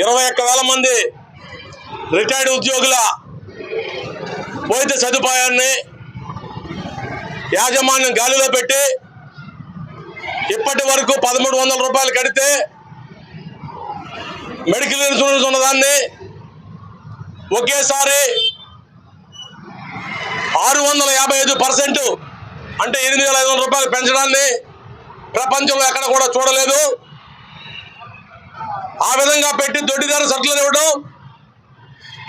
21,000 మంది రిటైర్డ్ ఉద్యోగుల వైద్య సదుపాయాన్ని యాజమాన్యం గాలిలో పెట్టి ఇప్పటి వరకు 1,300 రూపాయలు కడితే మెడికల్ ఇన్సూరెన్స్ ఉన్నదాన్ని ఒకేసారి 655% అంటే 8,500 రూపాయలు పెంచడాన్ని ప్రపంచంలో ఎక్కడ కూడా చూడలేదు. ఆ విధంగా పెట్టి దొడ్డిదారు సర్కులర్ ఇవ్వడం.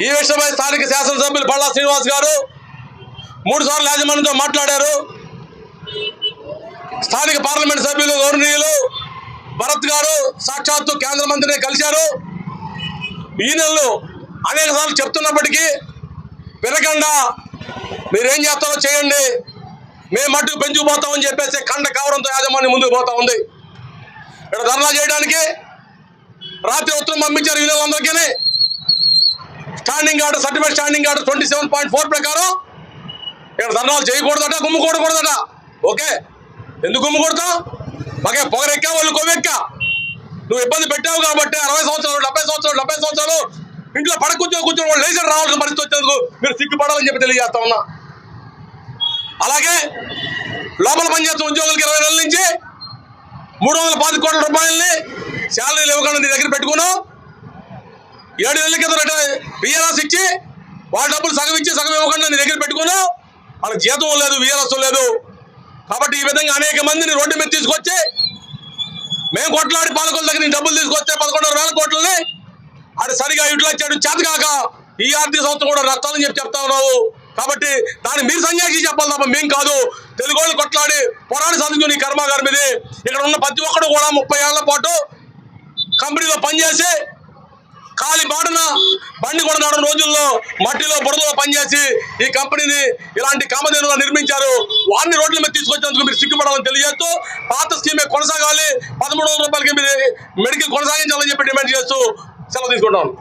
ఈ విషయమై స్థానిక శాసనసభ్యులు పల్లా శ్రీనివాస్ గారు 3 సార్లు యాజమాన్యంతో మాట్లాడారు. స్థానిక పార్లమెంట్ సభ్యులు గౌరవనీయులు భరత్ గారు సాక్షాత్తు కేంద్ర మంత్రిని కలిశారు. ఈ నెలలో అనేక సార్లు చెప్తున్నప్పటికీ వినకుండా మీరేం చేస్తారో చేయండి, మేము మట్టుకు పెంచుకుపోతామని చెప్పేసి కండ కవరంతో యాజమాన్యం ముందుకు పోతా ఉంది. ఇక్కడ ధర్నా చేయడానికి రాత్రి ఉత్తరం పంపించారు యూనియన్లందరికీ. Standing order certificate standing order 27.4 ప్రకారం ఇక్కడ ధర్నాలు చేయకూడదట, గుమ్ముకూడకూడదట. ఓకే, ఎందుకు గుమ్ముకూడతావు? మాకే పొగరెక్కా, వాళ్ళు కొవ్వెక్కా. నువ్వు ఇబ్బంది పెట్టావు కాబట్టి 60 సంవత్సరాలు 70 సంవత్సరాలు ఇంట్లో కూర్చొని వాళ్ళు లేచర్ రావాల్సిన పరిస్థితి వచ్చేందుకు మీరు సిగ్గుపడాలని చెప్పి తెలియజేస్తా ఉన్నా. అలాగే లోపల పనిచేస్తున్న ఉద్యోగులకి 20 నెలల నుంచి 310 కోట్ల రూపాయలని శాలరీలు ఇవ్వకుండా నీ దగ్గర పెట్టుకున్నావు. 7 నెలల క్రితం విఆర్ఎస్ ఇచ్చి వాళ్ళ డబ్బులు సగం ఇచ్చి సగం ఇవ్వకుండా నీ దగ్గర పెట్టుకున్నావు. వాళ్ళకి జీతం లేదు, విఆర్ఎస్ లేదు. కాబట్టి ఈ విధంగా అనేక మందిని రోడ్డు మీద తీసుకొచ్చి మేము కొట్లాడి పాలకుల దగ్గర డబ్బులు తీసుకొస్తే 11,500 కోట్లని అది సరిగా యూటిలైజ్ చేయడం చేతకాక ఈ ఆర్థిక సంవత్సరం కూడా నష్టాలని చెప్తా ఉన్నావు. కాబట్టి దాన్ని మీరు సంజాక్షి చెప్పాలి తప్ప మేం కాదు. తెలుగు వాళ్ళు కొట్లాడి పోరాడి సాధించుకుని ఈ కర్మాగారం ఇది. ఇక్కడ ఉన్న ప్రతి ఒక్కడు కూడా 30 ఏళ్ల పాటు కంపెనీలో పనిచేసి ఖాళీ బాటన బండి కూడా నడవని రోజుల్లో మట్టిలో బురదలో పనిచేసి ఈ కంపెనీని ఇలాంటి కామధేనుగా నిర్మించారు. వారిని రోడ్ల మీద తీసుకొచ్చేందుకు మీరు సిగ్గుపడాలని తెలియజేస్తూ పాత స్కీమే కొనసాగాలి, 1,300 రూపాయలకి మీరు మెడికల్ కొనసాగించాలని చెప్పి డిమాండ్ చేస్తూ సెలవు తీసుకుంటాను.